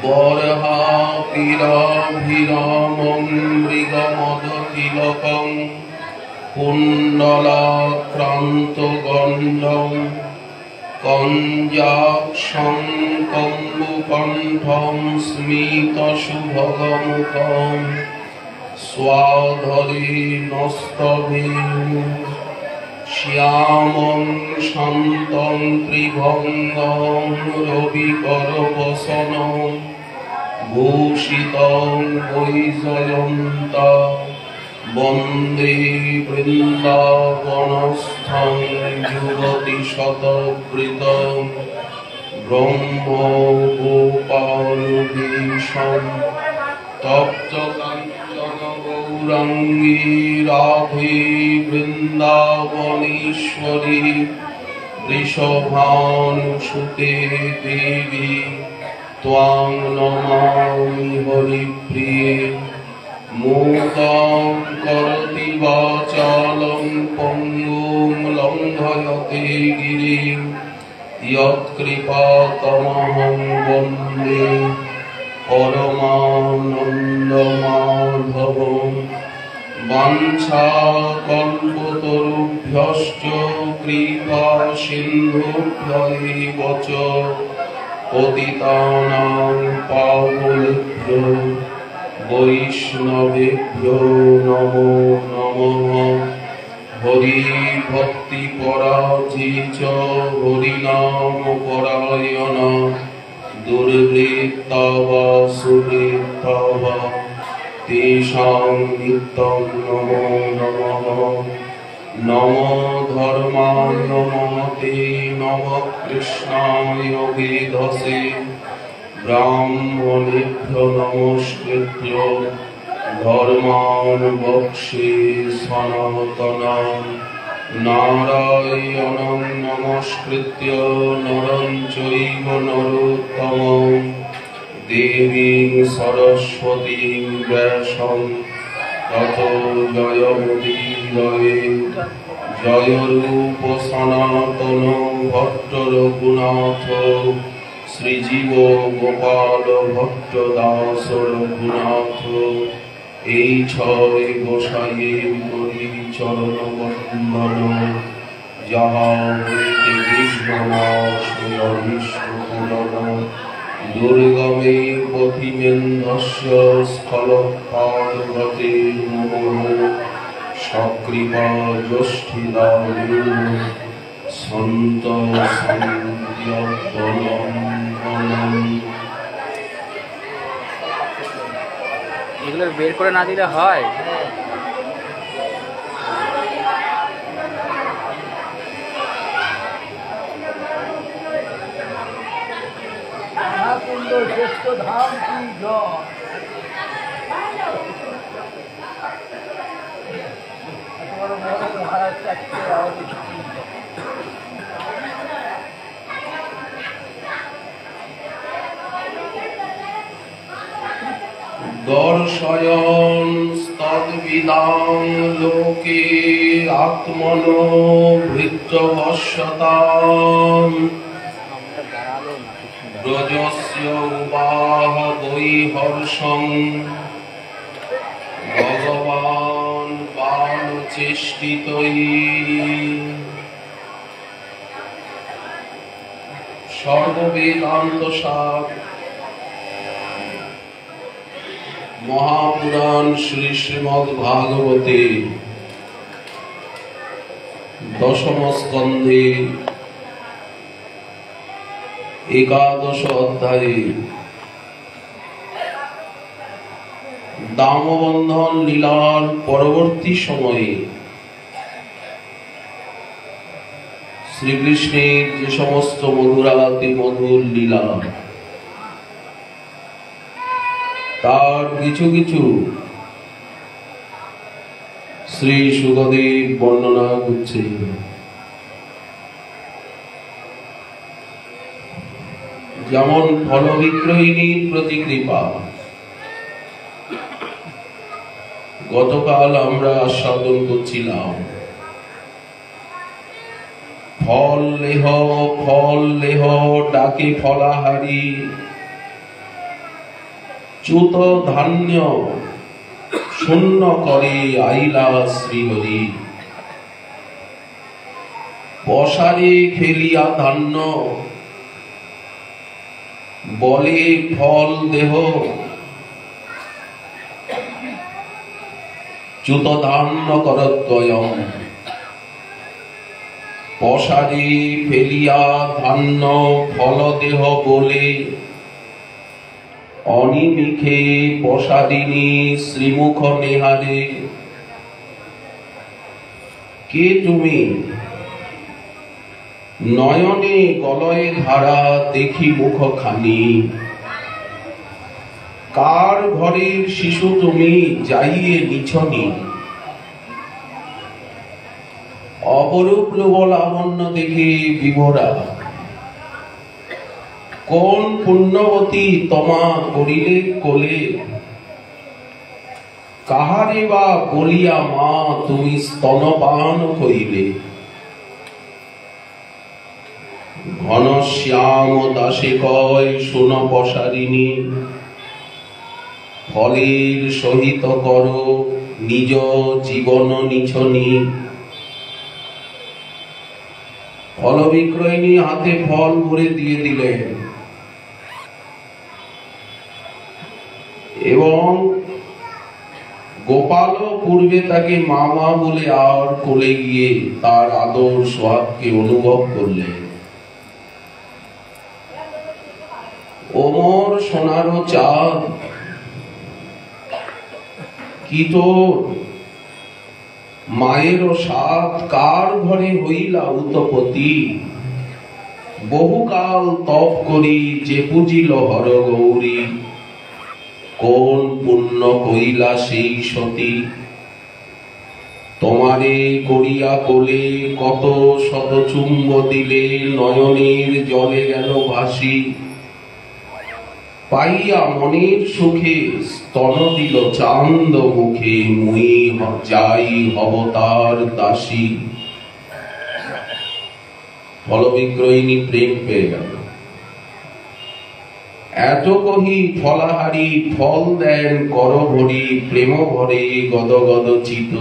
বরহাপিরাভিরামং মৃগমদতিলকং কুণ্ডলাক্রান্তগণ্ডং কঞ্জাক্ষং কম্বুকণ্ঠং স্মিতশুভগমুখং স্বাধরেণস্তভেয়ো শ্যামং শান্तं ত্রিভঙ্গং রবিকরবসনং ভূষিতং বৈজয়ন্তা বন্দে বৃন্দাবনস্থং যুগতিশতবৃতং ব্রহ্মগোপালবেশং তপ্তকাঞ্চন গৌরাঙ্গী রাধে বৃন্দাবনেশ্বরী বৃষভানুসুতে দেবী ত্বাং নমামি হরিপ্রিয়ে। মূকং করোতি বাচালং পঙ্গুং লঙ্ঘয়তে গিরিং যৎকৃপাতমহং বন্দে পরমানন্দমাধবং। বাঞ্ছাকল্পতরুভ্যশ্চ কৃপা সিন্ধুভ্যৈব চ পতিতানাং পাবনেভ্যো বৈষ্ণবেভ্যো নমো নমঃ। হরি ভক্তি পরাজিত হরিনাম পরায়ণ দুর্বৃত্তা বা সুবৃত্তা বা তেষাং নিত্যং নমো নমঃ। নমো ধর্মায় নমতে নমঃ কৃষ্ণায় বেদসে ব্রাহ্মণেভ্যো নমস্কৃত্য ধর্মাन् বক্ষ্যে সনাতনम्। নারায়ণং নমস্কৃত্য নরং চৈব নরোত্তমং দেবীং সরস্বতীং ব্যাসং ততো জয়মুদীরয়েৎ। জয়রূপ সনাতন ভট্ট রঘুনাথ শ্রীজীব গোপাল ভট্ট দাস রঘুনাথ। এই ছয় গোসাইয়ের করি চরণ বন্দন, যাহা হইতে বিঘ্ননাশ অনিষ্ট পূরণ। দুর্গমে পথিমেন্ধস্য স্খলৎপাদগতে নমঃ। সকৃপা যষ্ঠিদায়ুঃ সন্ত সন্ধ্যবলম্বনম। এগুলো বের করে না দিলে হয়? শ্রেষ্ঠ ধাম কি জয়। দর্শয়ন তদ্বিদাং লোকে আত্মনো ভৃত্যবশ্যতাম। ব্রজস্য উবাহ বৈ হর্ষং ভগবান বালচেষ্টিতৈ। সর্ববেদান্ত সার মহাপুরাণ শ্রী শ্রীমদ্ ভাগবতে দশম স্কন্ধে একাদশ অধ্যায়ে দামবন্ধন লীলার পরবর্তী সময়ে শ্রীকৃষ্ণের যে সমস্ত মধুরাতি মধুর লীলা তার কিছু কিছু শ্রী শুকদেব বর্ণনা করছে। যেমন ফলবিগ্রহিণীর প্রতি কৃপা, গতকাল আমরা আস্বাদন করছিলাম। ফল লেহ ডাকে ফলাহারি, চ্যুত ধান্য শূন্য করে আইলা শ্রীহরি। পসারে ফেলিয়া ধান্য বলে ফল দেহ, চ্যুত ধান্য করদ্বয়ম। পসারে ফেলিয়া ধান্য ফল দেহ বলে, অনিমিখে পসারিণী শ্রীমুখ নেহারে। কে তুমি? নয়নে গলয়ে ধারা দেখি মুখ খানি। কার ঘরের শিশু তুমি যাইয়ে নিছনি? অপরূপ রূপ লাবণ্য দেখে বিভোরা, কোন পুণ্যবতী তোমা করিলে কোলে? কাহারে বা বলিয়া মা তুমি স্তনপান কইলে? ঘনশ্যাম দাসে কয় শোন পসারিণী, ফলের সহিত কর নিজ জীবন নিছনি। ফল বিক্রয়িনী হাতে ফল ভরে দিয়ে দিলেন এবং গোপাল পূর্বে তাকে মামা বলে আর কোলে গিয়ে তার আদর সোহাগকে অনুভব করলেন। ওমর সোনারো চাঁদ, কি তোর মায়েরও সাত কার ঘরে হইলা উতপতি? বহুকাল তপ করি যে পুজিল হর গৌরী, কোন পুণ্য কইলা সেই সতী? তোমারে করিয়া কোলে কত শত চুম্ব দিলে, নয়নের জলে গেল ভাসি। পাইয়া মনের সুখে স্তন দিল চান্দ মুখে, মুই যাই হব তার দাসী। ফল বিক্রয়িনী প্রেম পেয়ে গেল। এত কহি ফলাহারি ফল দেন কর ভরি, প্রেম ভরে গদ গদ চিত।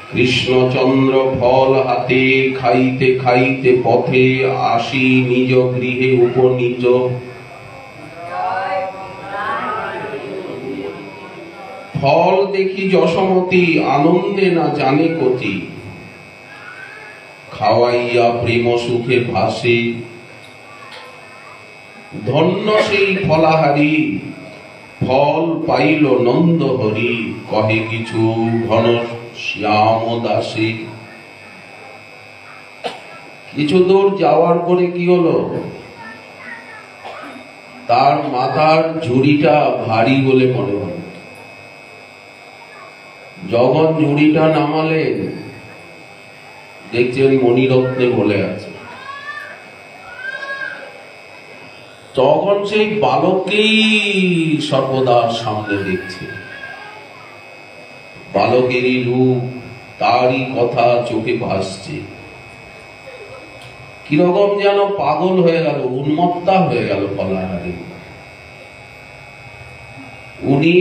কৃষ্ণচন্দ্র ফল হাতে খাইতে খাইতে পথে, আসি নিজ গৃহে উপনীত। ফল দেখি যশোমতী আনন্দে না জানে কতি, খাওয়াইয়া প্রেম সুখে ভাসে। ধন্য সেই ফলাহারি ফল পাইল নন্দ হরি, কহে কিছু ঘন শ্যাম দাসী। কিছু দূর যাওয়ার পরে কি হলো, তার মাথার ঝুড়িটা ভারী বলে মনে হল। যখন ঝুড়িটা নামালেন দেখছেন মণিরত্নে বলে আছে। তখন সেই বালককেই সর্বদা সামনে দেখছে। বালকেরই রূপ, তারই কথা চোখে ভাসছে। কিরকম যেন পাগল হয়ে গেল, উন্মত্তা হয়ে গেল ফলাহারি। উনি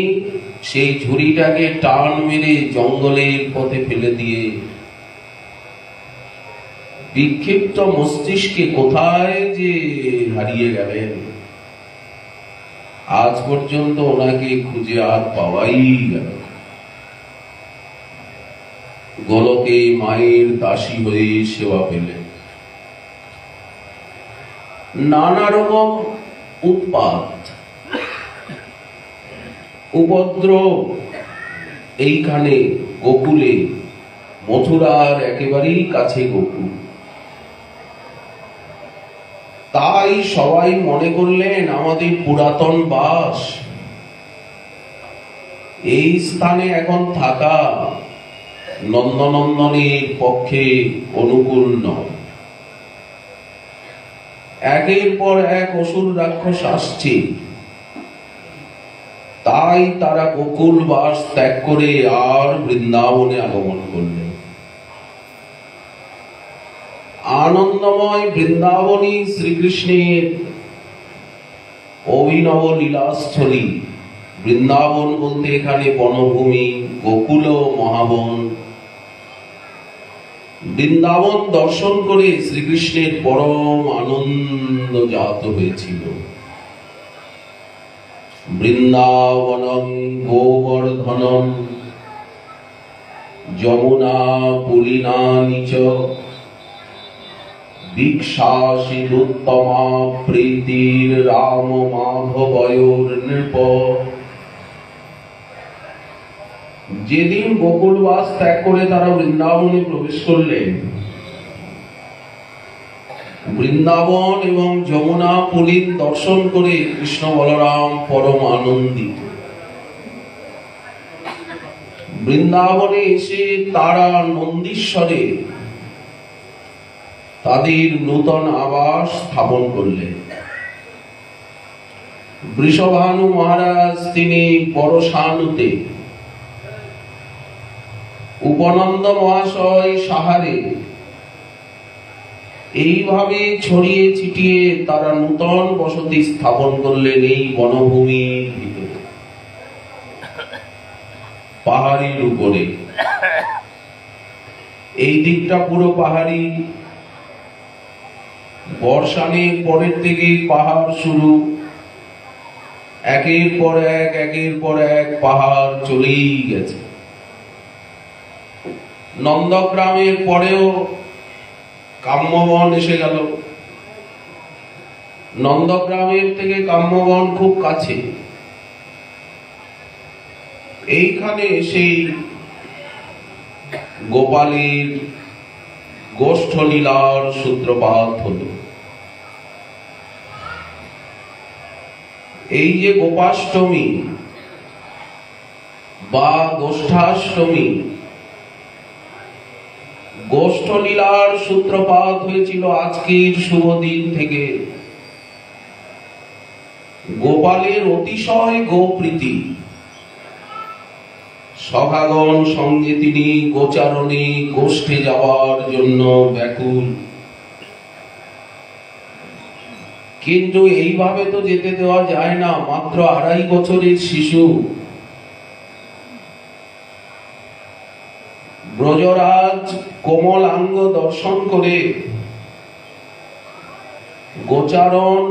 সেই ঝুড়িটাকে টান মেরে জঙ্গলের পথে ফেলে দিয়ে বিক্ষিপ্ত মস্তিষ্কে কোথায় যে হারিয়ে গেলেন, আজ পর্যন্ত ওনাকে খুঁজে আর পাওয়াই গেল। গোলকে মায়ের দাসী হয়ে সেবা পেলেন। নানা রকম উৎপাত উপদ্রব এইখানে গোকুলে, মথুরার একেবারেই কাছে গোকুল। তাই সবাই মনে করলেন আমাদের পুরাতন বাস, এই স্থানে এখন থাকা নন্দনন্দনের পক্ষে অনুকূল নয়। একের পর এক অসুর রাক্ষস আসছে, তাই তারা গোকুল বাস ত্যাগ করে আর বৃন্দাবনে আগমন করলেন। আনন্দময় বৃন্দাবনী শ্রীকৃষ্ণের অভিনব লীলাস্থলী। বৃন্দাবন বলতে এখানে বনভূমি, গোকুল ও মহাবন। বৃন্দাবন দর্শন করে শ্রীকৃষ্ণের পরম আনন্দ জাত হয়েছিল। বৃন্দাবনং গোবর্ধনম যমুনা পুলিনানি চ দীক্ষাসিদুত্তমা প্রীতির রাম মাধবয়োর নৃপ। যেদিন গোকুলবাস ত্যাগ করে তারা বৃন্দাবনে প্রবেশ করলেন, বৃন্দাবন এবং যমুনা পুলিন দর্শন করে কৃষ্ণ বলরাম পরম আনন্দিত। বৃন্দাবনে এসে তারা নন্দীশ্বরে তাদের নূতন আবাস স্থাপন করলেন। বৃষভানু মহারাজ তিনি পরশানুতে, উপনন্দ মহাশয় সাহারে, এইভাবে ছড়িয়ে ছিটিয়ে তারা নূতন বসতি স্থাপন করলেন এই বনভূমির ভিতরে, পাহাড়ের উপরে। এই দিকটা পুরো পাহাড়ি। বর্ষানের পরের থেকে পাহাড় শুরু, একের পর এক পাহাড় চলেই গেছে। নন্দগ্রামের পরেও কাম্যবন এসে গেল। নন্দগ্রামের থেকে কাম্যবন খুব কাছে। এইখানে সেই গোপালের গোষ্ঠ লীলার সূত্রপাত হল। এই যে গোপাষ্টমী বা গোষ্ঠাষ্টমী, গোষ্ঠ লীলার সূত্রপাত হয়েছিল আজকের শুভ দিন থেকে। গোপালের অতিশয় গোপ্রীতি, সখাগণ সঙ্গে তিনি গোচারণে গোষ্ঠে যাওয়ার জন্য ব্যাকুল। কিন্তু এইভাবে তো যেতে দেওয়া যায় না। মাত্র 2.5 বছরের শিশু ব্রজরাজ কোমলাঙ্গ দর্শন করে গোচারণ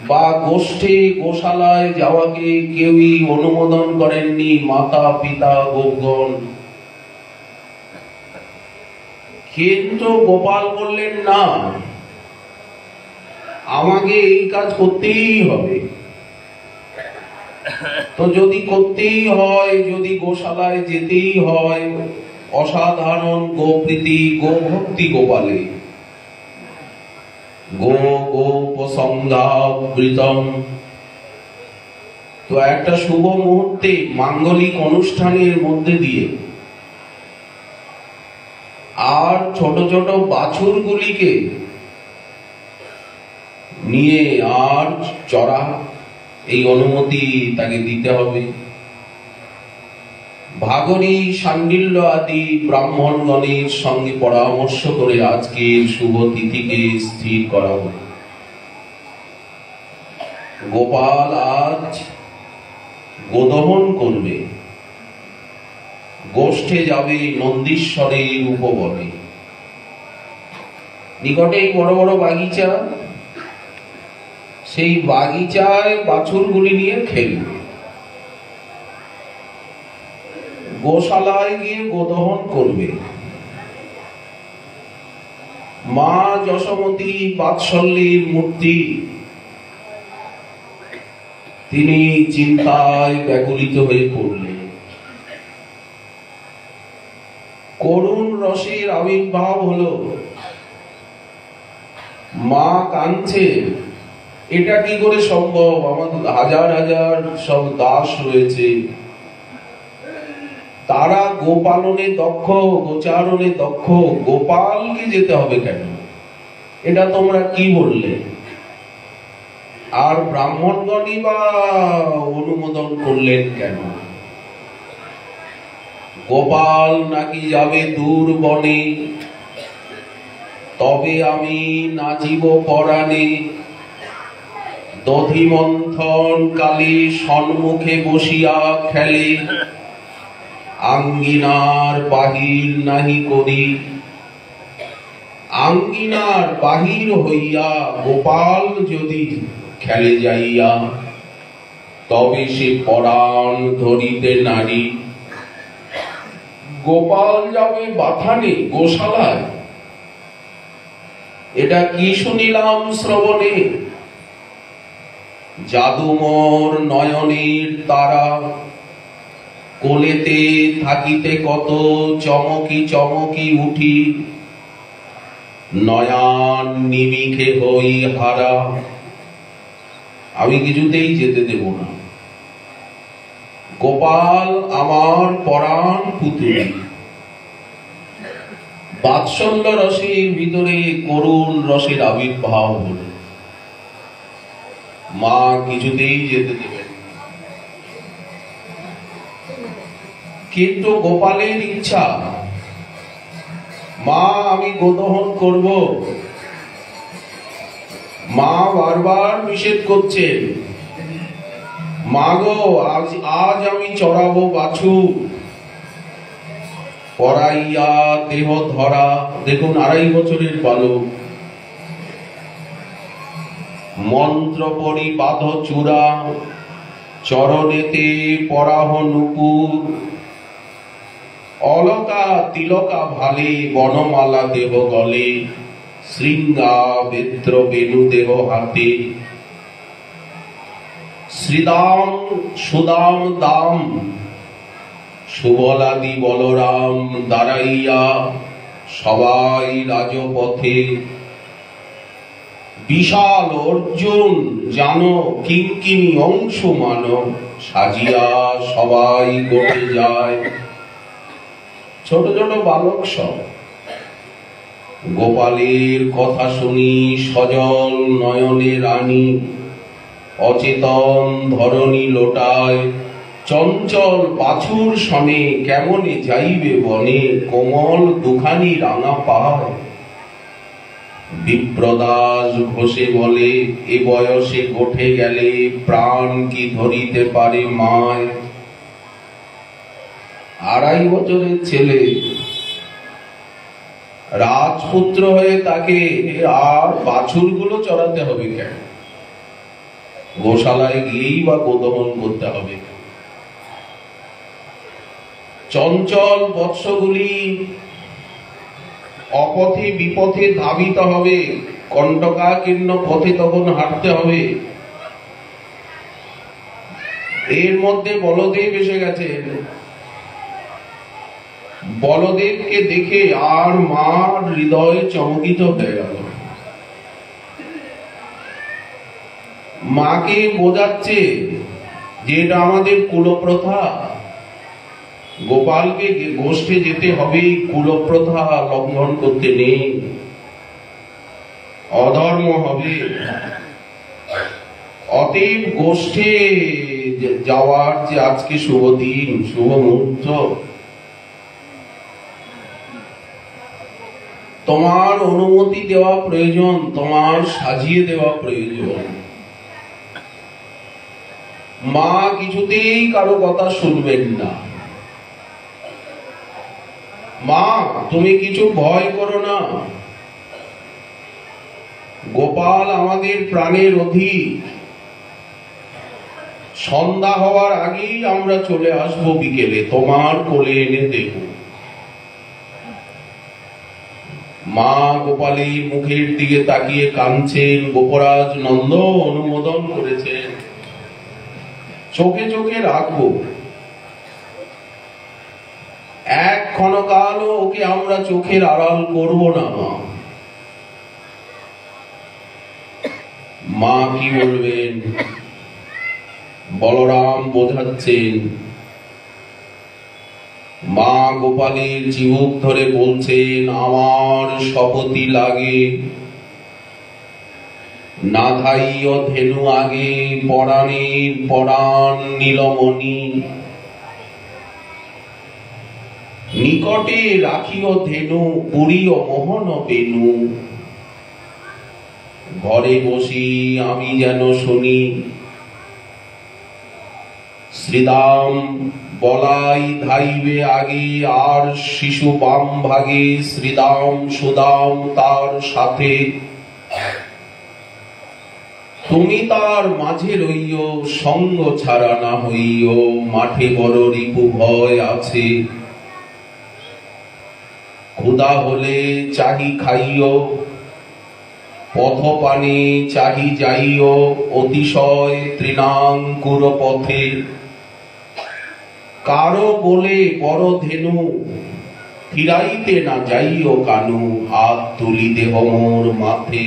বা গোষ্ঠে গোশালায় যাওয়াকে কেউই অনুমোদন করেননি, মাতা পিতা গোপগণ। কিন্তু গোপাল বললেন, না, আমাকে এই কাজ করতেই হবে। তো যদি করতেই হয়, যদি গোশালায় যেতেই হয়, অসাধারণ গোপ্রীতি গোভক্তি গোপালে। গোপসংঘাবৃতম। তো একটা শুভ মুহূর্তে মাঙ্গলিক অনুষ্ঠানের মধ্যে দিয়ে আর ছোট ছোট বাছুরগুলিকে নিয়ে আর চড়া, এই অনুমতি তাকে দিতে হবে। ভাগরী শাণ্ডিল্য আদি ব্রাহ্মণগণের সঙ্গে পরামর্শ করে আজকের শুভ তিথিকে স্থির করা হল। গোপাল আজ গোদহন করবে, গোষ্ঠে যাবে নন্দীশ্বরের উপবনে। নিকটেই বড় বড় বাগিচা, সেই বাগিচায় বাছুরগুলি নিয়ে খেলবে। গোশালায় গিয়ে গোদহন করবে। মা যশোমতী বাৎসল্যের মূর্তি, তিনি চিন্তায় ব্যাকুলিত হয়ে পড়লেন। করুণ রসের আবির্ভাব হলো। মা কাঁদছে, এটা কি করে সম্ভব? আমাদের হাজার হাজার সব দাস রয়েছে, তারা গোপালনে দক্ষ, গোচারণে দক্ষ, গোপালকে যেতে হবে কেন? এটা তোমরা কি বললে? আর ব্রাহ্মণগণই বা অনুমোদন করলেন কেন? গোপাল নাকি যাবে দূর বনে, তবে আমি নাচিব পরাণে, দধি মন্থন কালে সম্মুখে বসিয়া খেলে, আঙ্গিনার বাহির নাহি করি। আঙ্গিনার বাহির হইয়া গোপাল যদি খেলে যাইয়া, তবে সে পরাণ ধরিতে নারী। গোপাল যাবে বাথানে গোশালায়, এটা কি শুনিলাম শ্রবণে। জাদুমোর নয়নের তারা, কোলেতে থাকিতে কত চমকি চমকি উঠি, নয়ন নিমিখে হই হারা। আমি কিছুতেই যেতে দেব না। গোপাল আমার পরাণ পুতুল। বাৎসল্য রসের ভিতরে করুণ রসের আবির্ভাব হল। মা কিছুতেই যেতে দেবেন, কিন্তু গোপালের ইচ্ছা, মা আমি গোদহন করব। মা বারবার নিষেধ করছেন, মা গো আজ আমি চড়াবো বাছুর। পরাইয়া দেহ ধরা, দেখুন 2.5 বছরের বালক। মন্ত্র পড়ি বাঁধ চূড়া, চরণেতে পরাহ নুপুর। অলকা তিলকা ভালে, বনমালা দেহ গলে, শৃঙ্গা বেত্র বেণু দেহ হাতে। শ্রীদাম সুদাম দাম, সুবলাদি বলরাম দাঁড়াইয়া সবাই রাজপথে। বিশাল অর্জুন জানো কিঙ্কিনী অংশ মানব, সাজিয়া সবাই গোটে যায়। ছোট ছোট বালক সব। গোপালের কথা শুনি সজল নয়নে রানী, অচেতন ধরণী লোটায়। চঞ্চল বাছুর শনে কেমনে যাইবে বনে, কোমল দুখানি রাঙা পায়। বিপ্রদাস ঘোষে বলে, এ বয়সে গোঠে গেলে প্রাণ কি ধরিতে পারে মায়। 2.5 বছরের ছেলে, রাজপুত্র হয়ে তাকে আর বাছুরগুলো চড়াতে হবে কেন? গোশালায় গিয়েই বা গোদহন করতে হবে। চঞ্চল বৎসগুলি অপথে বিপথে ধাবিত হবে, কণ্টকাকীর্ণ পথে তখন হাঁটতে হবে। এর মধ্যে বলদেব এসে গেছে। বলদেবকে দেখে আর মার হৃদয় চমকিত হয়ে গেল। মাকে বোঝাচ্ছে যে এটা আমাদের কুলপ্রথা, গোপালকে গোষ্ঠে যেতে হবে, কুলপ্রথা লঙ্ঘন করতে নেই, অধর্ম হবে। অতএব গোষ্ঠে যাওয়ার যে আজকে শুভ দিন, শুভ মুহূর্ত, তোমার অনুমতি দেওয়া প্রয়োজন, তোমার সাজিয়ে দেওয়া প্রয়োজন। মা কিছুতেই কারো কথা শুনবেন না। মা তুমি কিছু ভয় করো না, গোপাল আমাদের প্রাণের অধিক। সন্ধ্যা হওয়ার আগেই আমরা চলে আসবো, বিকেলে তোমার কোলে এনে দেব। মা গোপালের মুখের দিকে তাকিয়ে কাঁদছেন। গোপরাজ নন্দ অনুমোদন করেছেন, চোখে চোখে রাখবো। এক ক্ষণকালও ওকে আমরা চোখের আড়াল করব না। মা কি বলবেন? বলরাম বোঝাচ্ছেন। মা গোপালের চিবুক ধরে বলছেন, আমার শপথি লাগে, না ধাইয় ধেনু আগে, পরাণের পরাণ নীলমণি। নিকটে রাখিও ধেনু, পুরিও মোহন বেনু। ঘরে বসি আমি যেন শুনি শ্রীদাম বলাই ধাইবে আগে আর শিশু বাম ভাগে শ্রীদাম সুদাম তার সাথে তুমি তার মাঝে রইও সঙ্গ ছাড়া না হইও মাঠে বড় রিপু ভয় আছে ক্ষুধা হলে চাহি খাইও পথ পানে চাহি যাইও অতিশয় তৃণাঙ্কুর পথে কারো বলে বড় ধেনু ফিরাইতে না যাইও কানু হাত তুলি দেহ মোর মাথে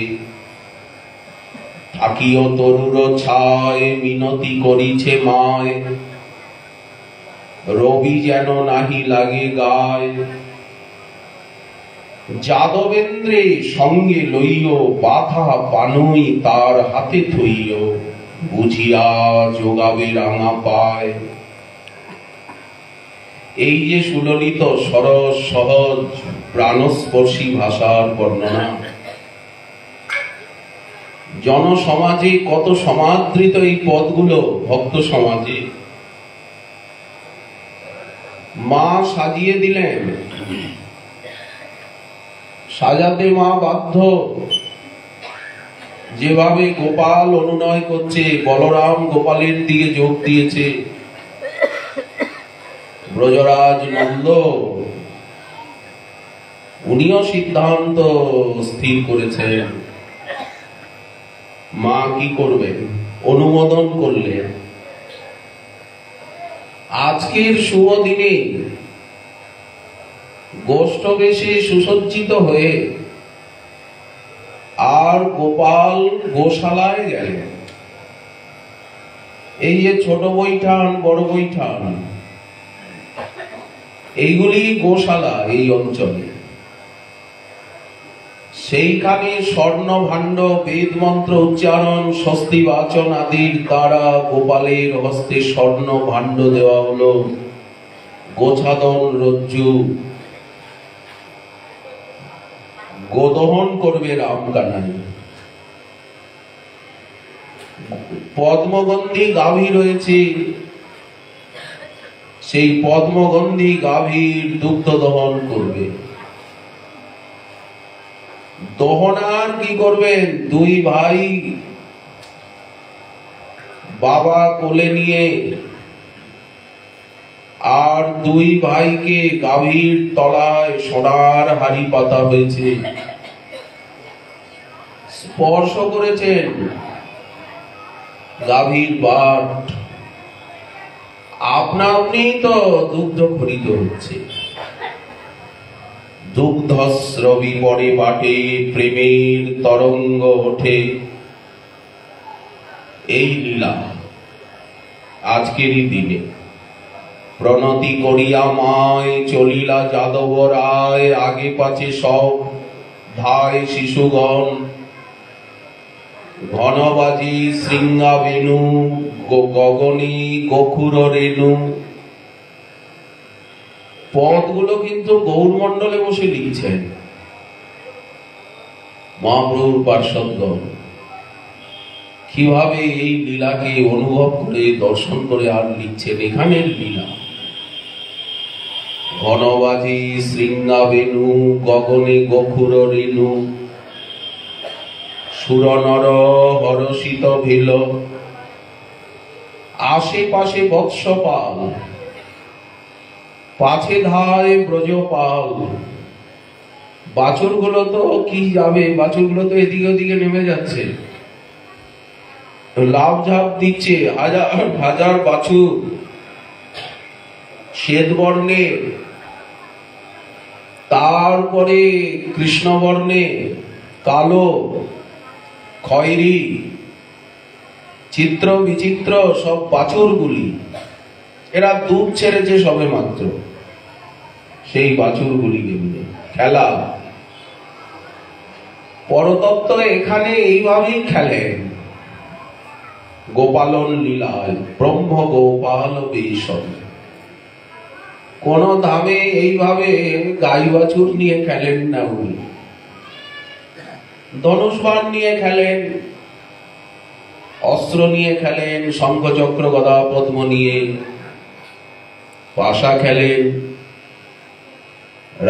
থাকিও তরুর ছায় মিনতি করিছে মায় রবি যেন নাহি লাগে গায় যাদবেন্দ্রে সঙ্গে লইও বাধা পানুই তার হাতে থইও বুঝিয়া যোগাবে রাঙা পায় এই যে সুললিত সরস সহজ প্রাণস্পর্শী ভাষার বর্ণনা জনসমাজে কত সমাদৃত এই পদগুলো ভক্ত সমাজে মা সাজিয়ে দিলেন সাজাতে মা বাধ্য যেভাবে গোপাল অনুনয় করছে বলরাম গোপালের দিকে যোগ দিয়েছে ব্রজরাজ নন্দ উনিও সিদ্ধান্ত স্থির করেছেন মা কি করবেন অনুমোদন করলেন আজকের শুভ দিনে গোষ্ঠ বেশে সুসজ্জিত হয়ে আর গোপাল গোশালায় গেলেন এই যে ছোট বৈঠান বড় বৈঠান এইগুলি গোশালা এই অঞ্চলে সেইখানে স্বর্ণ ভাণ্ড বেদ মন্ত্র উচ্চারণ স্বস্তি বাচন আদির দ্বারা গোপালের হস্তে স্বর্ণ ভাণ্ড দেওয়া হলো গোছাদন রজ্জু গোদহন করবে রামকানাই পদ্মগন্ধি গাভী রয়েছে সেই পদ্মগন্ধি গাভীর দুগ্ধ দহন করবে দহনার কি করবেন দুই ভাই বাবা কোলে নিয়ে আর দুই ভাইকে গাভীর তলায় সোনার হাড়ি পাতা হয়েছে স্পর্শ করেছেন গাভীর বাট আপনা আপনি তো দুগ্ধ খরিত হচ্ছে দুগ্ধস্রবী পরে বাটে প্রেমের তরঙ্গ ওঠে এই লীলা আজকেরই দিনে প্রণতি করিয়া মায় চলিলা যাদব রায় আগে পাছে সব ধায় শিশুগণ ঘনবাজি শৃঙ্গা বেনু গগনী গোখুর রেণু পদগুলো কিন্তু গৌরমণ্ডলে বসে লিখছেন মহাপ্রভুর পার্ষদগণ কিভাবে এই লীলাকে অনুভব করে দর্শন করে আর লিখছেন এখানের লীলা ঘনবাজি শৃঙ্গা বেনু গগনে গোখুর রেণু সুরনর হরষিত ভেল আশেপাশে বৎসপাল পাছে ধায় ব্রজপাল বাছুর গুলো তো কি যাবে বাছুর গুলো তো এদিকে ওদিকে নেমে যাচ্ছে লাভ ঝাপ দিচ্ছে হাজার হাজার বাছুর শ্বেত বর্ণে তারপরে কৃষ্ণ বর্ণে কালো খয়েরি চিত্র বিচিত্র সব বাছুরগুলি এরা দুধ ছেড়েছে সবে মাত্র সেই বাছুরগুলিকে নিয়ে খেলা পরতত্ত্ব এখানে এইভাবেই খেলেন গোপালন লীলায় ব্রহ্ম গোপাল বেশন কোন ধামে এইভাবে গাই বাছুর নিয়ে খেলেন না উনি ধনুষ্বাণ নিয়ে খেলেন, অস্ত্র নিয়ে খেলেন, শঙ্খচক্র গদা পদ্ম নিয়ে, পাশা খেলেন,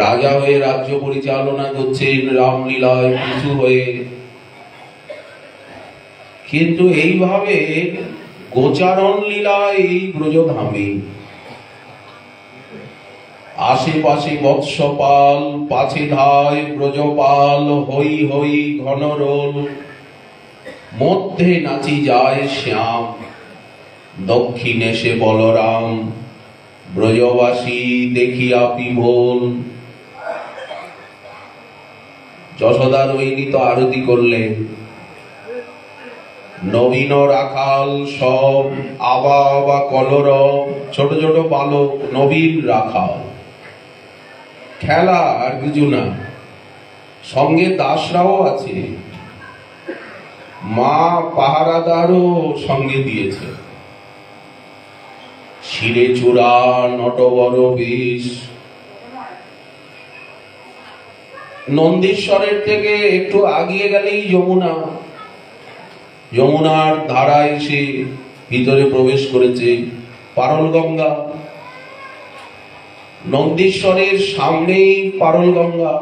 রাজা হয়ে রাজ্য পরিচালনা করছেন রামলীলায় পিছু হয়ে। কিন্তু এইভাবে গোচারণ লীলায় এই ব্রজধামে আশেপাশে বৎসপাল, পাছে ধায় ব্রজপাল, হই হই ঘনরোল, মধ্যে নাচি যায় শ্যাম, দক্ষিণে সে বলরাম, ব্রজবাসী দেখিয়া বিভোল। যশোদার ঐনিত আরতি করলেন, নবীন রাখাল সব আবা আবা কলর, ছোট ছোট বালক নবীন রাখাল, খেলা আর কিছু না, সঙ্গে দাসরাও আছে, মা পাহারাদারও সঙ্গে দিয়েছে, শিরে চূড়া নটবর বেশ। নন্দীশ্বরের থেকে একটু আগিয়ে গেলেই যমুনা, যমুনার ধারায় এসে ভিতরে প্রবেশ করেছে পারল গঙ্গা। নন্দীশ্বরের সামনেই পারল গঙ্গা,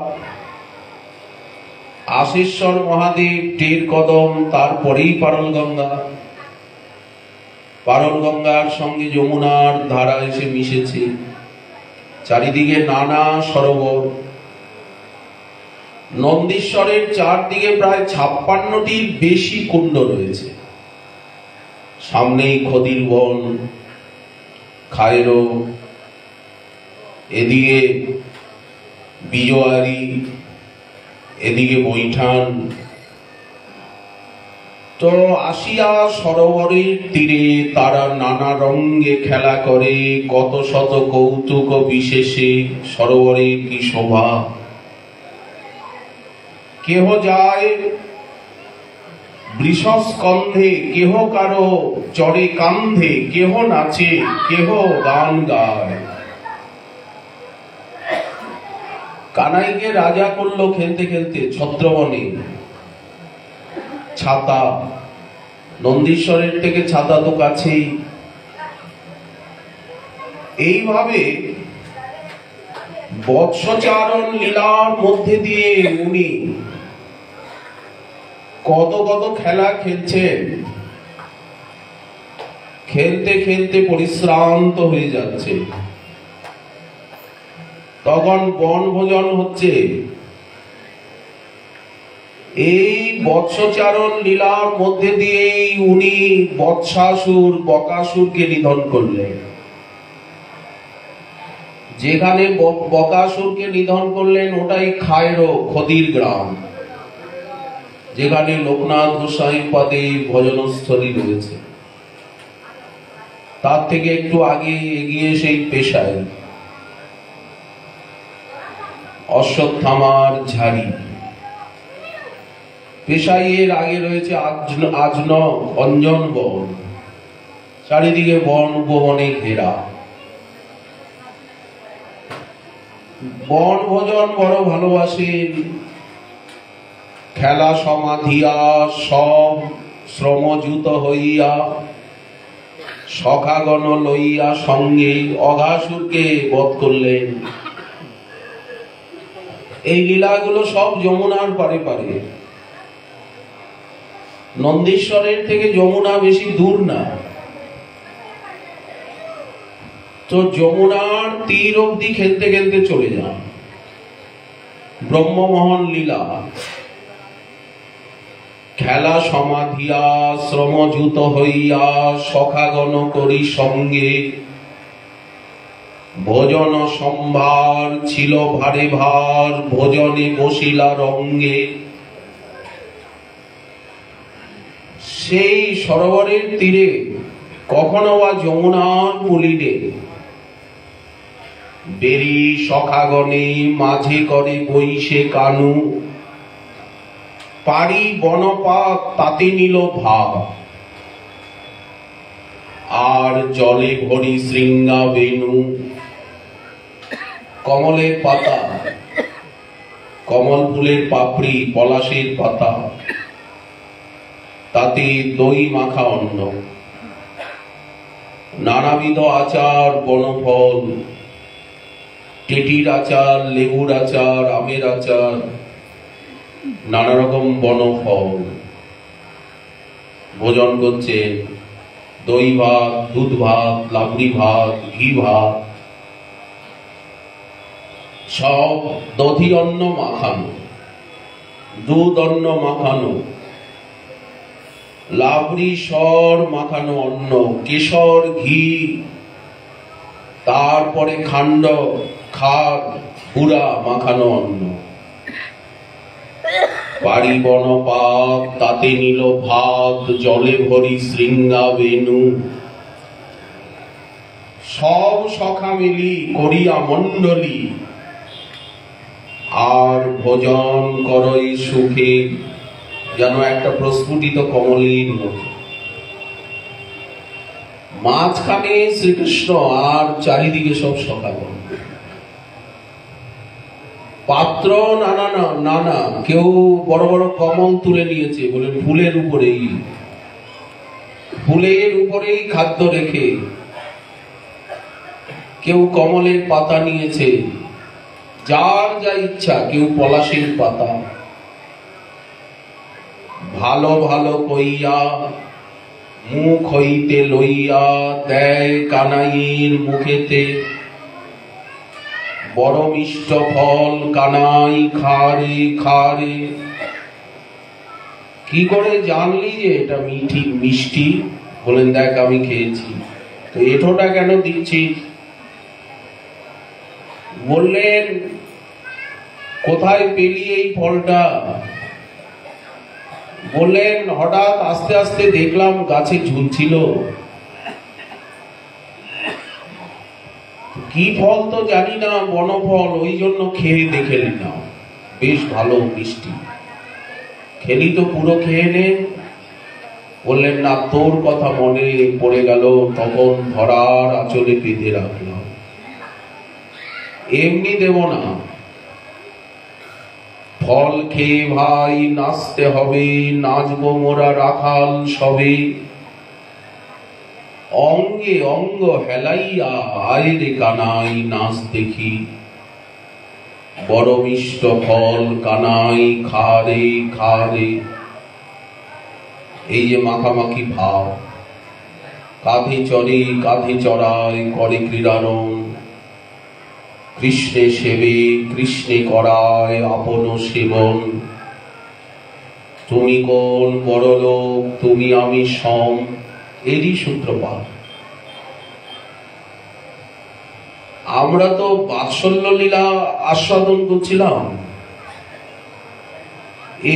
আশেশ্বর মহাদেব টের কদম, তারপরেই পারল গঙ্গা। পারল গঙ্গার সঙ্গে যমুনার ধারা এসে মিশেছে, চারিদিকে নানা সরোবর। নন্দীশ্বরের চারদিকে প্রায় 56টির বেশি কুণ্ড রয়েছে। সামনেই খদির বন, খায়রো, এদিকে বিজয়ারি, এদিকে বৈঠান। তো আসিয়া সরোবরের তীরে তারা নানা রঙে খেলা করে, কত শত কৌতুক বিশেষে সরোবরের কি শোভা। কেহ যায় বৃষস্কন্ধে, কেহ কারো চড়ে কান্ধে, কেহ নাচে, কেহ গান গায়। কানাইকে রাজা করলো খেলতে খেলতে ছত্রবনে। ছাতা, নন্দীশ্বরের থেকে ছাতা তো কাছেই। এইভাবে বৎসচারণ লীলার মধ্যে দিয়ে উনি কত কত খেলা খেলছেন। খেলতে খেলতে পরিশ্রান্ত হয়ে যাচ্ছে, তখন বনভোজন হচ্ছে। এই বৎসচারণ লীলার মধ্যে দিয়েই উনি বৎসাসুর বকাসুরকে নিধন করলেন। যেখানে বকাসুরকে নিধন করলেন ওটাই খায়রো, খদির গ্রাম, যেখানে লোকনাথ গোসাই পাদে ভজনস্থলী রয়েছে। তার থেকে একটু আগে এগিয়ে সেই পেশায় অশ্বত্থামার ঝাড়ি। পেশাইয়ের আগে রয়েছে আজনক অঞ্জন বন, চারিদিকে বন উপবনে ঘেরা। বন ভোজন বড় ভালোবাসেন। খেলা সমাধিয়া সব শ্রমযুত হইয়া, সখাগণ লইয়া সঙ্গে অঘাসুরকে বধ করলেন। এই লীলাগুলো সব যমুনার পারে পারে। নন্দীশ্বরের থেকে যমুনা বেশি দূর না, তো যমুনার তীর অবধি খেলতে খেলতে চলে যান। ব্রহ্মমোহন লীলা, খেলা সমাধিয়া শ্রমযুত হইয়া, সখাগণ করি সঙ্গে, ভোজন সম্ভার ছিল ভারে ভার, ভোজনে বসিলা রঙ্গে। সেই সরোবরের তীরে কখনো বা যমুনার পুলিনে বেরি সখাগণে মাঝে করে বইসে কানু, পারি বনপাত তাতে নিল ভাব, আর জলে ভরি শৃঙ্গা বেনু। কমলের পাতা, কমল ফুলের পাপড়ি, পলাশের পাতা, তাতে দই মাখা অন্ন, নানাবিধ আচার, বনফল, টেটির আচার, লেবুর আচার, আমের আচার, নানা রকম বনফল ভোজন করছে। দই ভাত, দুধ ভাত, লাবড়ি ভাত, ঘি ভাত, সব দধি অন্ন মাখানো, দুধ অন্ন মাখানো, লাবড়ি সর মাখানো অন্ন, কেশর ঘি, তারপরে খান্ড খার পুরা মাখানো অন্ন, বাড়ি বন পাত, তাতে নিল ভাত, জলে ভরি শৃঙ্গা বেনু, সব সখা মিলি করিয়া মণ্ডলী, আর ভোজন করই সুখে, যেন একটা প্রস্ফুটিত কমলীর মতো। মাঝখানে শ্রীকৃষ্ণ আর চারিদিকে সব সখাগণ। পাত্র নানা নানা, কেউ বড় বড় কমল তুলে নিয়েছে, বলে ফুলের উপরেই খাদ্য রেখে। কেউ কমলের পাতা নিয়েছে, যার যা ইচ্ছা, কেউ পলাশের পাতা। ভালো ভালো কইয়া মুখ হইতে লইয়া দেয় কানাইয়ের মুখেতে, বড় মিষ্ট ফল কানাই খারে খারে। কি করে জানলি যে এটা মিষ্টি? বলেন, দেখ আমি খেয়েছি। তো এঠোটা কেন দিচ্ছিস? বললেন, কোথায় পেলি এই ফলটা? বললেন, হঠাৎ আস্তে আস্তে দেখলাম গাছে ঝুলছিল। কি ফল তো জানি না, বনফল, ওই জন্য খেয়ে দেখে নিলাম, বেশ ভালো মিষ্টি। খেলি তো পুরো খেয়ে নে। বললেন, না, তোর কথা মনে পড়ে গেল, তখন ধরার আঁচলে বেঁধে রাখলাম, এমনি দেব না। ফল খেয়ে ভাই নাচতে হবে, নাচবো মোরা রাখাল সবে, অঙ্গে অঙ্গ হেলাইয়া আয় রে কানাই নাচ দেখি, বড় মিষ্ট ফল কানাই খারে খারে। এই যে মাখামাখি ভাব, কাঁধে চড়ে কাঁধে চড়ায় করে ক্রীড়ারণ, কৃষ্ণে সেবে কৃষ্ণে করায় আপন সেবন। তুমি কোন বড় লোক, তুমি আমি সম, এরই সূত্রপাত। আমরা তো বাৎসল্য লীলা আস্বাদন করছিলাম,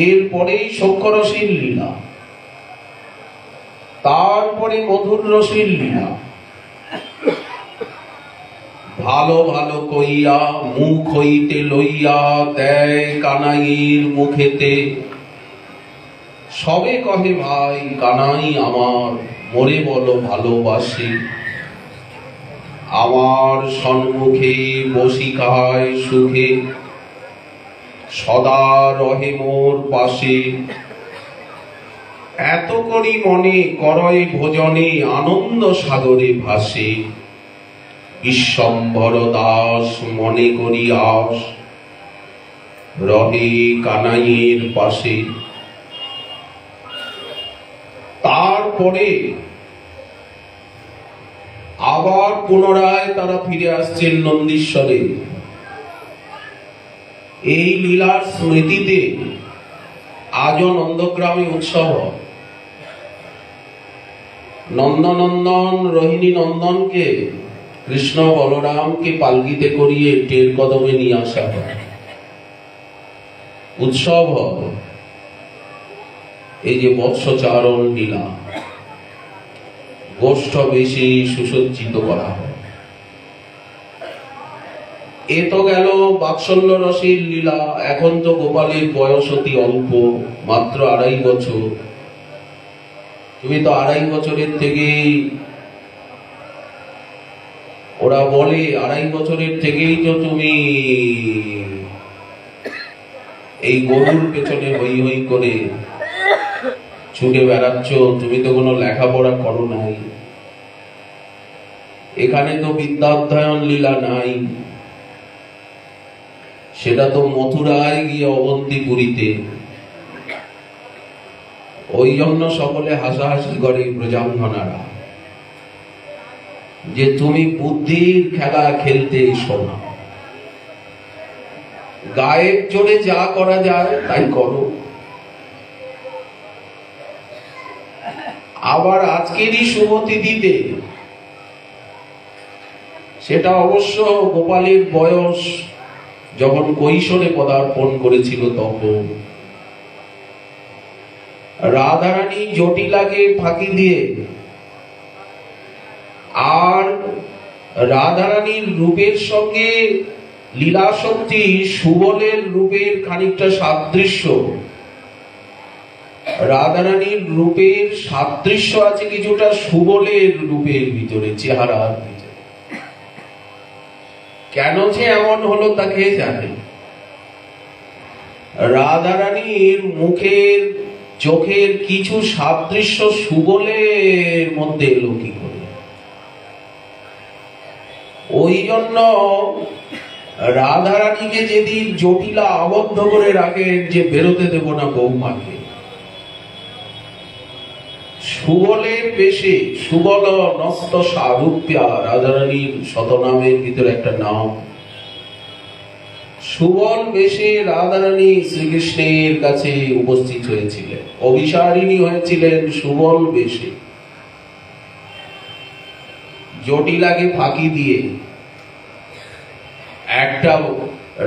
এরপরেই সখ্য রসের লীলা, তারপরে মধুর রসের লীলা। ভালো ভালো কইয়া মুখ হইতে লইয়া দেয় কানাইয়ের মুখেতে, সবে কহে ভাই কানাই আমার, মরে বলো ভালোবাসি। আমার সম্মুখে বসি খায় সুখে, সদা রহে মোর পাশে। এত করি মনে করয় ভোজনে, আনন্দ সাগরে ভাসে। বিশ্বম্ভর দাস মনে করি আস, রহে কানাইয়ের পাশে। তারপরে আবার পুনরায় তারা ফিরে আসছেন নন্দীশ্বরে। এই লীলার স্মৃতিতে আজও নন্দগ্রামে উৎসব। নন্দনন্দন রোহিণী নন্দনকে, কৃষ্ণ বলরামকে পালকিতে করিয়ে টের কদমে নিয়ে আসা হয়, উৎসব হয়। এই যে বৎসচারণ লীলা, গোষ্ঠ বেশি সুসজ্জিত করা হয়। এ তো গেল বাৎসল্য রসের লীলা। এখন তো গোপালের বয়স অতি অল্প, মাত্র 2.5 বছর। তুমি তো 2.5 বছরের থেকে, ওরা বলে 2.5 বছরের থেকেই তো তুমি এই গরুর পেছনে হই হই করে ছুটে বেড়াচ্ছ, তুমি তো কোনো লেখাপড়া করো নাই, এখানে তো বিদ্যা অধ্যয়ন লীলা নাই, সেটা তো মথুরায় গিয়ে অবন্তিপুরীতে। ওই জন্য সকলে হাসাহাসি করে ব্রজাঙ্গনারা যে তুমি বুদ্ধির খেলা খেলতে এসো না, গায়ের জোরে যা করা যায় তাই করো। আবার আজকেরই শুভতিথিতে, সেটা অবশ্য গোপালের বয়স যখন কৈশোরে পদার্পণ করেছিল তখন রাধারানী জটিলাকে ফাঁকি দিয়ে আর রাধারানীর রূপের সঙ্গে লীলাশক্তি সুবলের রূপের খানিকটা সাদৃশ্য, রাধারানীর রূপের সাদৃশ্য আছে কিছুটা সুবলের রূপের ভিতরে, চেহারার ভিতরে। কেন যে এমন হলো তা কে জানে। রাধারানীর মুখের চোখের কিছু সাদৃশ্য সুবলের মধ্যে এলো কি করে? ওই জন্য রাধারানীকে যেদিন জটিলা আবদ্ধ করে রাখেন যে বেরোতে দেব না বৌমাকে, সুবলের বেশে, সুবল নস্ত সারূপ্যা রাধারানীর শতনামের ভিতরে একটা নাম। সুবল বেশে রাধারানী শ্রীকৃষ্ণের কাছে উপস্থিত হয়েছিলেন, অভিসারিণী হয়েছিলেন সুবল বেশে। জটিলাকে ফাঁকি দিয়ে একটা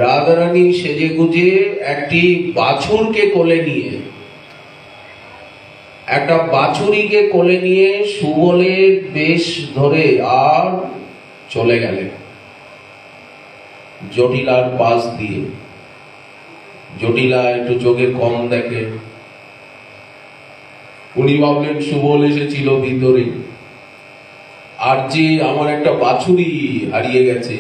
রাধারানী সেজে গুজে একটি বাছুরকে কোলে নিয়ে, একটা বাছুরিকে কোলে নিয়ে সুবলের বেশ ধরে আর চলে গেলেন জটিলার পাশ দিয়ে। জটিলা একটু চোখে কম দেখে, উনি ভাবলেন সুবল এসেছিল ভিতরে, আর যে আমার একটা বাছুরি হারিয়ে গেছে,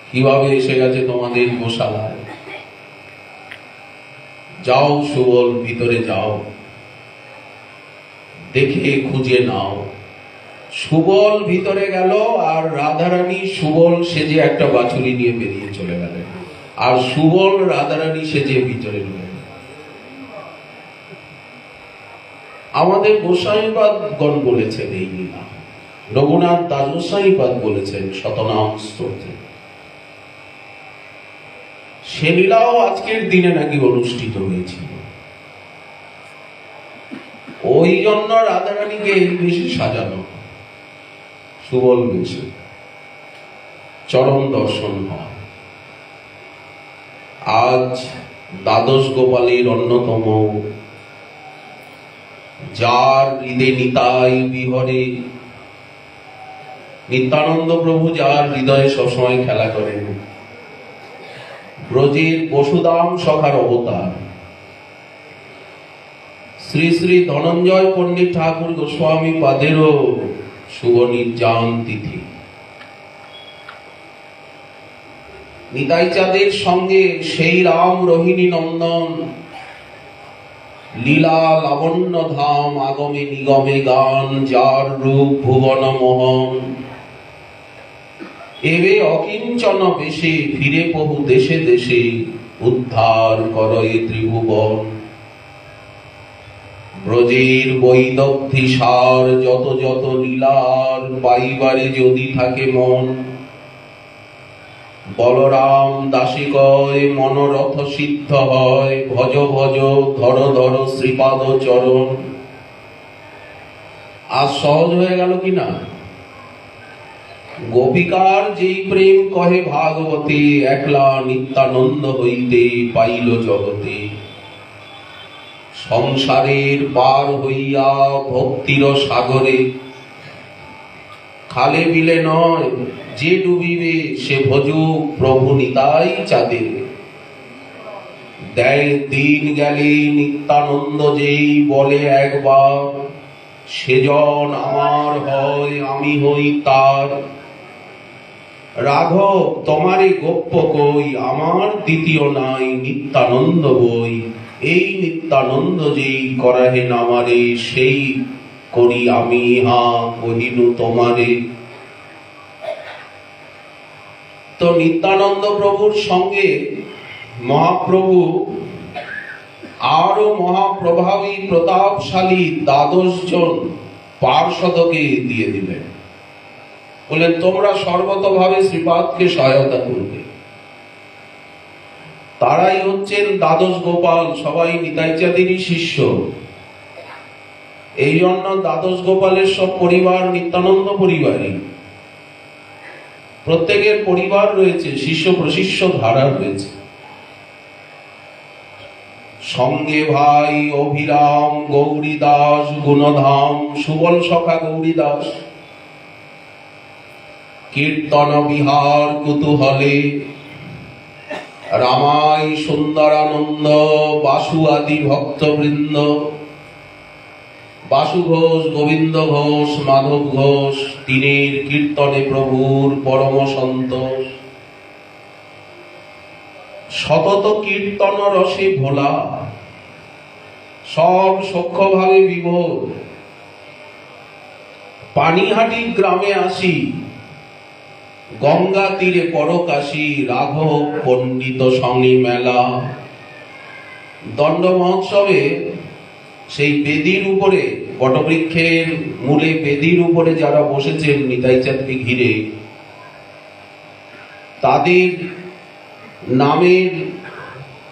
কিভাবে এসে গেছে তোমাদের গোশালায়। যাও সুবল, ভিতরে যাও, দেখে খুঁজে নাও। সুবল ভিতরে গেল, আর রাধারানী সুবল সেজে একটা বাছুরি নিয়ে বেরিয়ে চলে গেলেন, আর সুবল রাধারানী সেজে ভিতরে ঢুকে। আমাদের গোসাইপাদগণ বলেছেন এই লীলা, রঘুনাথ দাস গোসাইপাদ বলেছেন শতনাম স্তোত্রে। সে লীলাও আজকের দিনে নাকি অনুষ্ঠিত হয়েছিল। ওই জন্য রাধারানীকে এই বেশে সাজানো, সুবল বেশে চরম দর্শন হয়। আজ দ্বাদশ গোপালের অন্যতম, যার হৃদে নিতাই বিহরে, নিত্যানন্দ প্রভু যার হৃদয়ে সবসময় খেলা করেন, ব্রজের বসুদাম সখার অবতার শ্রী শ্রী ধনঞ্জয় পণ্ডিত ঠাকুর গোস্বামী পাদেরও শুভ নির্যান তিথি। নিতাই চাঁদের সঙ্গে সেই রাম রোহিণী নন্দন লীলা লাবণ্য ধাম আগমে নিগমে গান, যার রূপ ভুবন মোহন। এবে অকিঞ্চন বেশে ফিরে বহু দেশে দেশে, উদ্ধার কর এ ত্রিভুবন। ব্রজের বৈদগ্ধি সার যত যত লীলার, পাইবারে যদি থাকে মন। বলরাম দাসী কয় মনোরথ সিদ্ধ হয়, ভজ ভজ ধর ধর শ্রীপাদ চরণ। আজ সহজ হয়ে গেল কিনা? গোপিকার যেই প্রেম কহে ভাগবতে, একলা নিত্যানন্দ হইতে পাইল জগতে। সংসারের পার হইয়া ভক্তির সাগরে, খালে বিলে নয় যে ডুবিবে, সে ভজুক প্রভু নিতাই চাঁদে। দেয় দিন গেলে নিত্যানন্দ যেই বলে একবার, সেজন আমার হয় আমি হই তার। রাঘব তোমারে গোপ্য কই, আমার দ্বিতীয় নাই নিত্যানন্দ বই। এই নিত্যানন্দ যেই করাহেন আমারে, সেই করি আমি ইহা কহিনু তোমারে। তো নিত্যানন্দ প্রভুর সঙ্গে মহাপ্রভু আরো মহাপ্রভাবী প্রতাপশালী 12 জন পার্ষদকে দিয়ে দিলেন। বলেন তোমরা সর্বতভাবে শ্রীপাদকে সহায়তা করবে। তারাই হচ্ছেন 12 গোপাল, সবাই নিতাই চাঁদেরই শিষ্য। এই জন্য 12 গোপালের সব পরিবার নিত্যানন্দ পরিবারই। প্রত্যেকের পরিবার রয়েছে, শিষ্য প্রশিষ্য ধারা রয়েছে। সঙ্গে ভাই অভিরাম গৌরী দাস গুণধাম, সুবল সখা গৌরী দাস, কীর্তন বিহার কুতূহলে রামাই সুন্দরানন্দ, বাসু আদি ভক্তবৃন্দ, বাসু ঘোষ, গোবিন্দ ঘোষ, মাধব ঘোষ, তিনের কীর্তনে প্রভুর পরম সন্তোষ। সতত কীর্তন রসে ভোলা, সব সখ্যভাবে বিভোর। পানিহাটি গ্রামে আসি, গঙ্গা তীরে পরকাশী, রাঘব পণ্ডিত সঙ্গে মেলা। দণ্ড মহোৎসবে সেই বেদির উপরে, বটবৃক্ষের মূলে বেদির উপরে যারা বসেছেন নিতাই চাঁদকে ঘিরে, তাদের নামের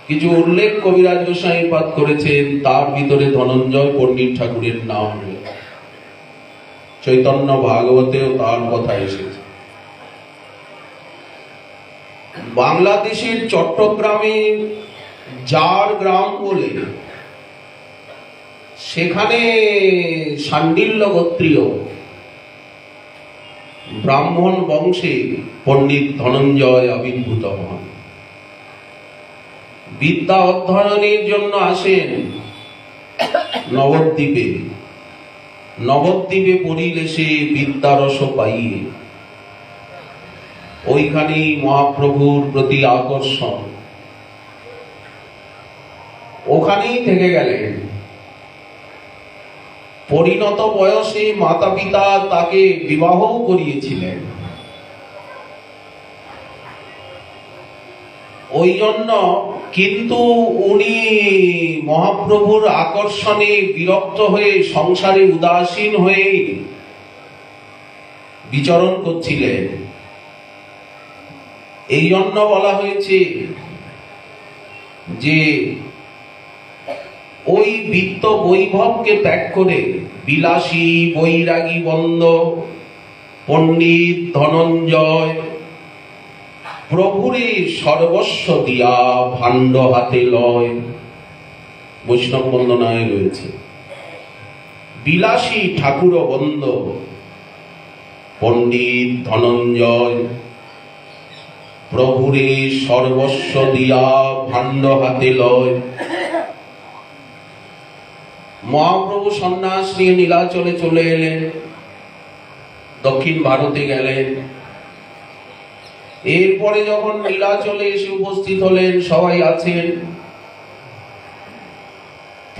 কিছু উল্লেখ কবিরাজ গোস্বামী পাঠ করেছেন। তার ভিতরে ধনঞ্জয় পণ্ডিত ঠাকুরের নাম রয়েছে। চৈতন্য ভাগবতেও তার কথা এসেছে। বাংলাদেশের চট্টগ্রামে জার গ্রাম বলে, সেখানে শাণ্ডিল্য গোত্রীয় ব্রাহ্মণ বংশে পণ্ডিত ধনঞ্জয় আবির্ভূত হন। বিদ্যা অধ্যয়নের জন্য আসেন নবদ্বীপে। নবদ্বীপে পরিলেশে বিদ্যারস পাইয়ে ওইখানেই মহাপ্রভুর প্রতি আকর্ষণ, ওখানেই থেকে গেলেন। পরিণত বয়সে মাতা পিতা তাকে বিবাহ করিয়েছিলেন। ওই জন্য কিন্তু উনি মহাপ্রভুর আকর্ষণে বিরক্ত হয়ে, সংসারে উদাসীন হয়ে বিচরণ করছিলেন। এই জন্য বলা হয়েছে যে ওই বিত্ত বৈভবকে ত্যাগ করে বিলাসী বৈরাগী বন্দ পণ্ডিত ধনঞ্জয় প্রভুরে সর্বস্ব দিয়া ভাণ্ড হাতে লয়। বৈষ্ণব বন্দনায় রয়েছে বিলাসী ঠাকুর বন্দ পণ্ডিত ধনঞ্জয় প্রভুরে সর্বস্ব দিয়া ভাণ্ড হাতে লয়। মহাপ্রভু সন্ন্যাস নিয়ে নীলাচলে চলে এলেন, দক্ষিণ ভারতে গেলেন। এরপরে যখন নীলাচলে এসে উপস্থিত হলেন, সবাই আছেন।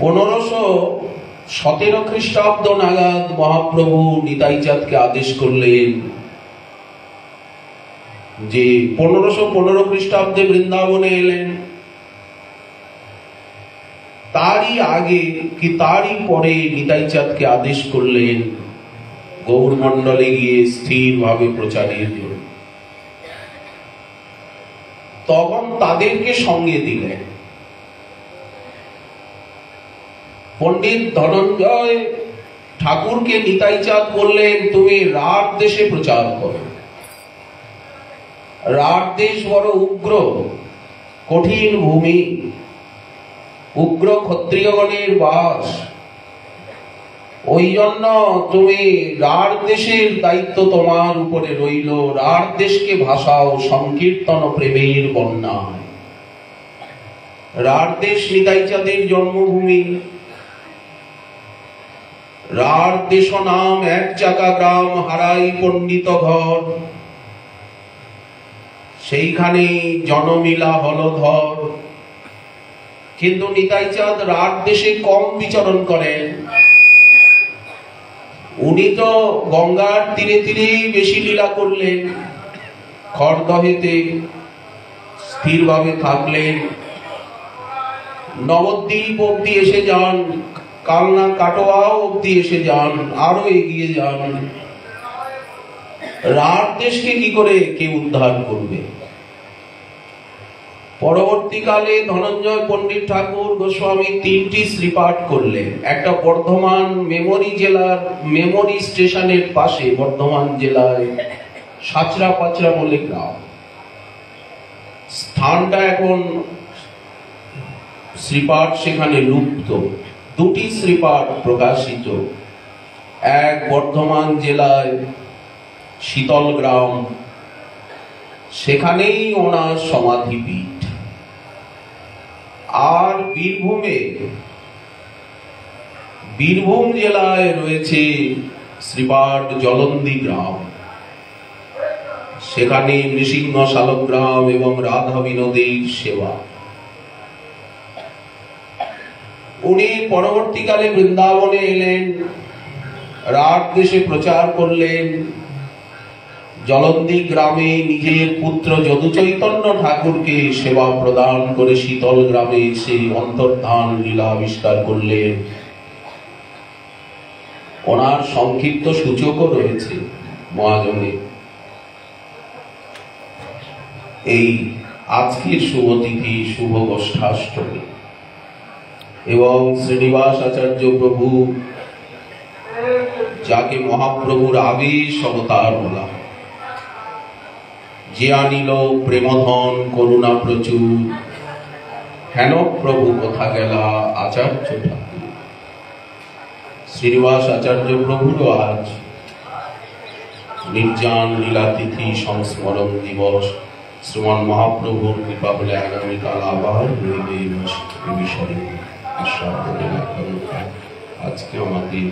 1517 খ্রিস্টাব্দ নাগাদ মহাপ্রভু নিতাই চাঁদকে আদেশ করলেন যে 1515 খ্রিস্টাব্দে বৃন্দাবনে এলেন। তারই আগে কি তারই পরে নিতাই চাঁদকে আদেশ করলেন গৌরমণ্ডলে গিয়ে স্থিরভাবে প্রচারের জন্য। তখন তাদেরকে সঙ্গে দিলেন। পণ্ডিত ধনঞ্জয় ঠাকুরকে নিতাই চাঁদ বললেন, তুমি রাঢ় দেশে প্রচার করো। রাঢ় দেশ বড় উগ্র, কঠিন ভূমি, উগ্র ক্ষত্রিয়গণের বাস। ওই জন্য তুমি রাঢ় দেশের দায়িত্ব তোমার উপরে রইল। রাঢ় দেশকে ভাসাও সংকীর্তন প্রেমের বন্যায়। রাঢ় দেশ নিতাই চাঁদের জন্মভূমি। রাঢ় দেশ নাম এক চাকা গ্রাম, হারাই পণ্ডিত ঘর। সেইখানে জনমিলা হলধর। কিন্তু নিতাই চাঁদ রাত দেশে কম বিচরণ করেন। উনি তো গঙ্গার তীরে তীরেই বেশি লীলা করলেন, খড়দহেতে স্থিরভাবে থাকলেন, নবদ্বীপ অব্দি এসে যান, কালনা কাটোয়াও অব্দি এসে যান, আরো এগিয়ে যান। রাত দেশকে কি করে কে উদ্ধার করবে? পরবর্তীকালে ধনঞ্জয় পণ্ডিত ঠাকুর গোস্বামী 3টি শ্রীপাঠ করলেন। একটা বর্ধমান মেমোরি জেলার মেমোরি স্টেশনের পাশে, বর্ধমান জেলায় সাচরা পাচরা বলে গ্রাম। স্থানটা এখন শ্রীপাঠ সেখানে লুপ্ত। 2টি শ্রীপাঠ প্রকাশিত, এক বর্ধমান জেলায় শীতল গ্রাম, সেখানেই ওনার সমাধিপীঠ। আর বীরভূম জেলায় রয়েছে শ্রীপাঠ জলন্দি গ্রাম, সেখানে নৃসিংহ শালগ্রাম এবং রাধা বিনোদীর সেবা। উনি পরবর্তীকালে বৃন্দাবনে এলেন, রাত দেশে প্রচার করলেন। জলন্দি গ্রামে নিজের পুত্র যদু চৈতন্য ঠাকুরকে সেবা প্রদান করে শীতল গ্রামে সেই অন্তর্ধান লীলা আবিষ্কার করলেন। ওনার সংক্ষিপ্ত সূচকও রয়েছে মহাজনে। এই আজকের শুভ তিথি, শুভ গোষ্ঠাষ্টমী, এবং শ্রীনিবাস আচার্য প্রভু, যাকে মহাপ্রভুর আবেশ অবতার বলা, যে আনিল প্রেমধন করুণা প্রচুর, হেন প্রভু কোথা গেলা আচার্য ঠাকুর। শ্রীনিবাস আচার্য প্রভুরও আজ নির্জান লীলাতিথি সংস্মরণ দিবস। শ্রীমান মহাপ্রভুর কৃপা বলে আগামীকাল আবার রইবে এই বিষয়ে আশা করে আজকে আমাদের